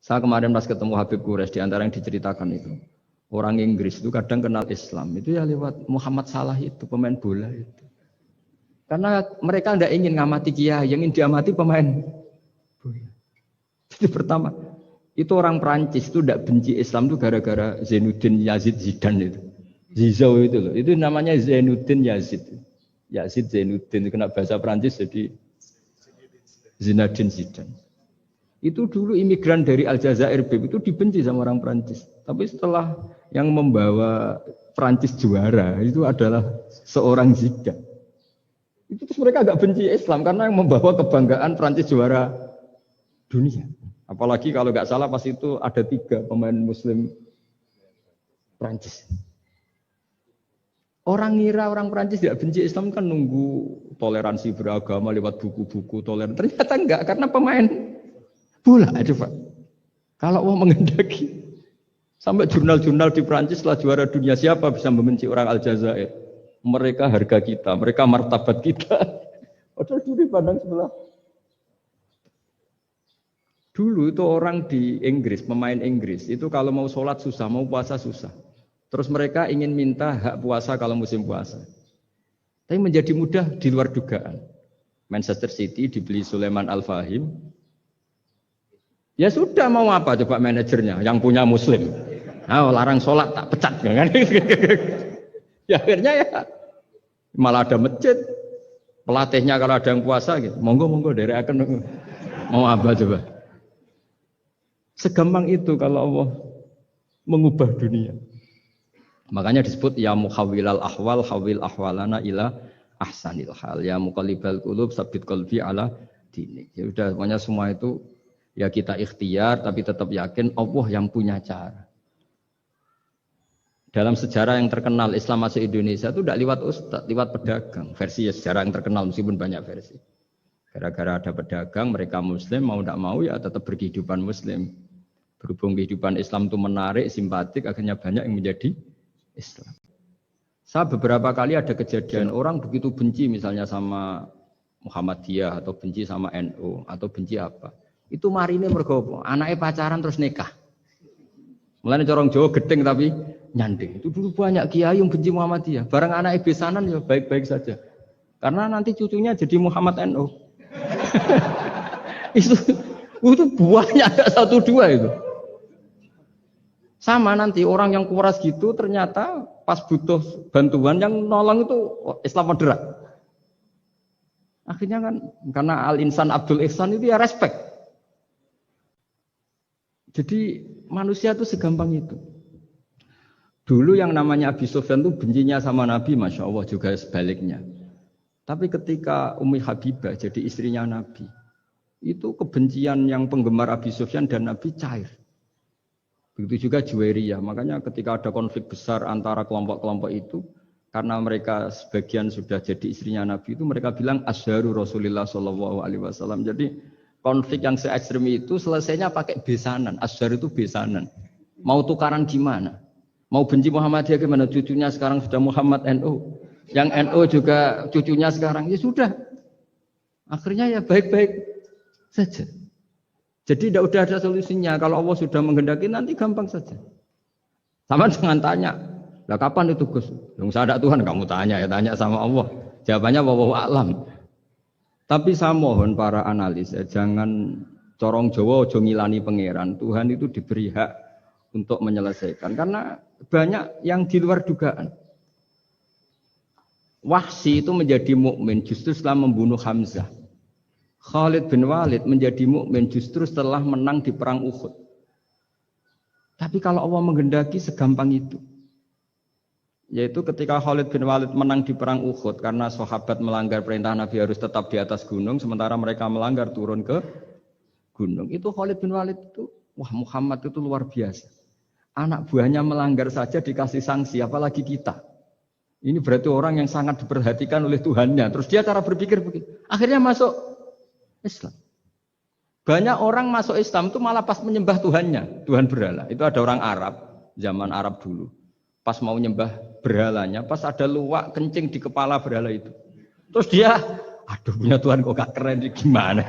Saya kemarin pas ketemu Habib Quraisy di antara yang diceritakan itu. Orang Inggris itu kadang kenal Islam itu ya lewat Muhammad Salah itu pemain bola itu. Karena mereka tidak ingin ngamati kiai, yang ingin diamati pemain bola. Jadi pertama itu orang Prancis itu tidak benci Islam itu gara-gara Zainuddin Yazid Zidane itu. Zizou itu loh. Itu namanya Zainuddin Yazid. Yazid Zainuddin kena bahasa Prancis jadi Zinedine Zidane. Itu dulu imigran dari Aljazair itu dibenci sama orang Prancis. Tapi setelah yang membawa Prancis juara itu adalah seorang Zidane. Itu terus mereka agak benci Islam karena yang membawa kebanggaan Prancis juara dunia. Apalagi kalau nggak salah pas itu ada 3 pemain Muslim Prancis. Orang ngira orang Prancis tidak benci Islam kan nunggu toleransi beragama lewat buku-buku toleran. Ternyata enggak karena pemain bola aja Pak. Kalau mau menghendaki sampai jurnal-jurnal di Prancis setelah juara dunia siapa bisa membenci orang Aljazair? Mereka harga kita, mereka martabat kita. Padahal dulu pandang sebelah. Dulu itu orang di Inggris, pemain Inggris itu kalau mau sholat susah, mau puasa susah. Terus mereka ingin minta hak puasa kalau musim puasa. Tapi menjadi mudah di luar dugaan. Manchester City dibeli Sulaiman Al-Fahim. Ya sudah mau apa coba manajernya yang punya Muslim. Nah, larang sholat tak pecat kan? Ya akhirnya ya malah ada masjid. Pelatihnya kalau ada yang puasa gitu, monggo dari akan mau apa coba. Segampang itu kalau Allah mengubah dunia. Makanya disebut ya muhawwilal ahwal hawil ahwalana ila ahsanil hal. Ya muqallibal qulub sabbit qalbi ala dinik. Ya udah pokoknya semua itu ya kita ikhtiar tapi tetap yakin Allah yang punya cara. Dalam sejarah yang terkenal Islam masuk Indonesia itu tidak lewat ustaz, lewat pedagang. Versi ya sejarah yang terkenal meskipun banyak versi. Gara-gara ada pedagang mereka Muslim mau tidak mau ya tetap berkehidupan Muslim. Berhubung kehidupan Islam itu menarik, simpatik, akhirnya banyak yang menjadi Islam. Saya beberapa kali ada kejadian orang begitu benci misalnya sama Muhammadiyah atau benci sama NU atau benci apa. Itu marine mergo anaknya pacaran terus nikah. Mulane corong Jawa gedeng tapi nyanding. Itu dulu banyak kiai yang benci Muhammadiyah. Barang anaknya besanan ya baik-baik saja. Karena nanti cucunya jadi Muhammad NU. itu buahnya ada 1-2 itu. Sama nanti orang yang kuras gitu ternyata pas butuh bantuan yang nolong itu Islam moderat. Akhirnya kan karena Al-Insan Abdul Ihsan itu ya respect. Jadi manusia itu segampang itu. Dulu yang namanya Abi Sufyan itu bencinya sama Nabi, Masya Allah juga sebaliknya. Tapi ketika Ummi Habibah jadi istrinya Nabi, itu kebencian yang penggemar Abi Sufyan dan Nabi cair. Begitu juga Juwairiyah. Makanya ketika ada konflik besar antara kelompok-kelompok itu, karena mereka sebagian sudah jadi istrinya Nabi itu, mereka bilang asharu Rasulullah SAW. Jadi konflik yang se-ekstrem itu selesainya pakai besanan. Ashar itu besanan. Mau tukaran gimana? Mau benci Muhammadiyah gimana? Cucunya sekarang sudah Muhammad NU. Yang NU juga cucunya sekarang. Ya sudah. Akhirnya ya baik-baik saja. Jadi tidak udah ada solusinya. Kalau Allah sudah menghendaki nanti gampang saja. Sama jangan tanya. Lah kapan itu Gus? Yang saya ada Tuhan kamu tanya ya tanya sama Allah. Jawabannya wallahu a'lam. Tapi saya mohon para analis ya, jangan corong Jawa aja ngilani pangeran. Tuhan itu diberi hak untuk menyelesaikan karena banyak yang di luar dugaan. Wahsy itu menjadi mukmin justru setelah membunuh Hamzah. Khalid bin Walid menjadi mukmin justru setelah menang di perang Uhud. Tapi kalau Allah menghendaki segampang itu. Yaitu ketika Khalid bin Walid menang di perang Uhud karena sahabat melanggar perintah Nabi harus tetap di atas gunung sementara mereka melanggar turun ke gunung. Itu Khalid bin Walid itu, wah Muhammad itu luar biasa. Anak buahnya melanggar saja dikasih sanksi apalagi kita. Ini berarti orang yang sangat diperhatikan oleh Tuhannya. Terus dia cara berpikir begitu. Akhirnya masuk Islam. Banyak orang masuk Islam itu malah pas menyembah Tuhannya, Tuhan berhala. Itu ada orang Arab, zaman Arab dulu. Pas mau nyembah berhalanya, pas ada luwak kencing di kepala berhala itu. Terus dia, aduh punya Tuhan kok gak keren, gimana?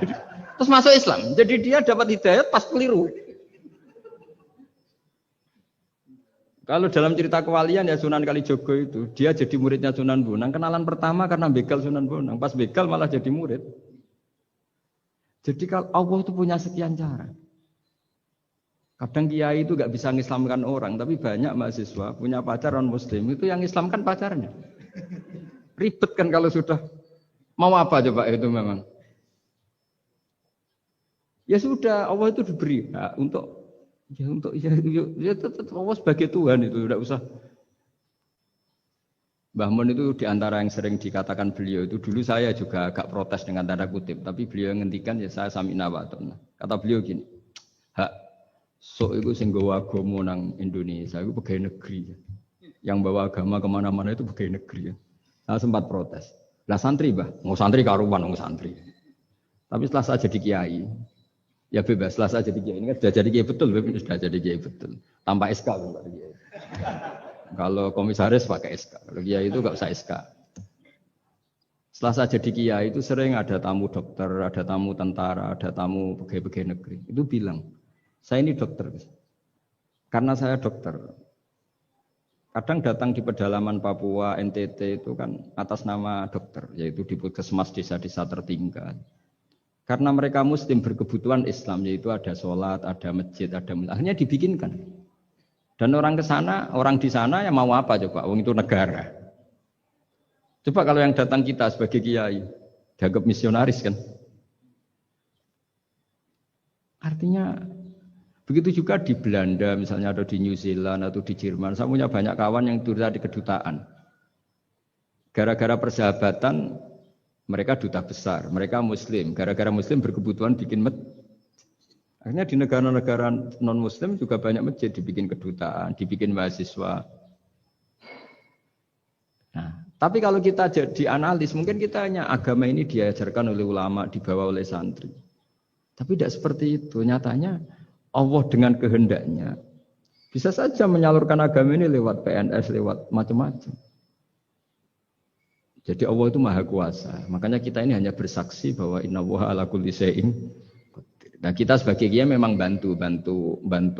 Terus masuk Islam. Jadi dia dapat hidayat pas keliru. Kalau dalam cerita kewalian ya Sunan Kalijogo itu, dia jadi muridnya Sunan Bonang. Kenalan pertama karena begal Sunan Bonang. Pas begal malah jadi murid. Jadi kalau Allah itu punya sekian cara. Kadang kiai itu gak bisa ngislamkan orang, tapi banyak mahasiswa punya pacar non muslim itu yang islamkan pacarnya. Ribet kan kalau sudah mau apa coba itu memang. Ya sudah, Allah itu diberi hak ya tetap Allah sebagai Tuhan itu tidak usah. Mbah Mun itu diantara yang sering dikatakan beliau itu dulu saya juga agak protes dengan tanda kutip, tapi beliau ngendikan ya saya sami'na wa ata'na. Kata beliau gini, hak sok itu sing gawa agama nang Indonesia itu pegawai negeri. Yang bawa agama kemana-mana itu pegawai negeri. Saya sempat protes. Lah santri bah, mau santri karuan mau santri. Tapi setelah saya jadi kiai, ya bebas. Setelah saya jadi kiai ini kan sudah jadi kiai betul, sudah jadi kiai betul. Tanpa SK kan Pak Kiai. Kalau komisaris pakai SK, kalau kiai itu nggak usah SK. Setelah saya jadi kiai itu sering ada tamu dokter, ada tamu tentara, ada tamu pegawai-pegawai negeri. Itu bilang, saya ini dokter. Karena saya dokter. Kadang datang di pedalaman Papua, NTT itu kan atas nama dokter, yaitu di puskesmas desa-desa tertinggal. Karena mereka muslim berkebutuhan Islam, yaitu ada sholat, ada masjid, akhirnya dibikinkan. Dan orang ke sana, orang di sana yang mau apa coba? Wong itu negara. Coba kalau yang datang kita sebagai kiai, dianggap misionaris kan? Artinya begitu juga di Belanda misalnya atau di New Zealand atau di Jerman. Saya punya banyak kawan yang duta di kedutaan. Gara-gara persahabatan mereka duta besar, mereka muslim. Gara-gara muslim berkebutuhan bikin masjid. Akhirnya di negara-negara non-muslim juga banyak masjid dibikin kedutaan, dibikin mahasiswa. Nah, tapi kalau kita jadi analis, mungkin kita hanya agama ini diajarkan oleh ulama, dibawa oleh santri. Tapi tidak seperti itu. Nyatanya Allah dengan kehendaknya bisa saja menyalurkan agama ini lewat PNS, lewat macam-macam. Jadi Allah itu maha kuasa. Makanya kita ini hanya bersaksi bahwa innallaha ala kulli syai'in. Nah kita sebagai kiai memang bantu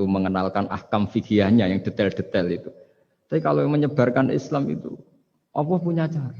mengenalkan ahkam fikihnya yang detail-detail itu. Tapi kalau menyebarkan Islam itu Allah punya cara.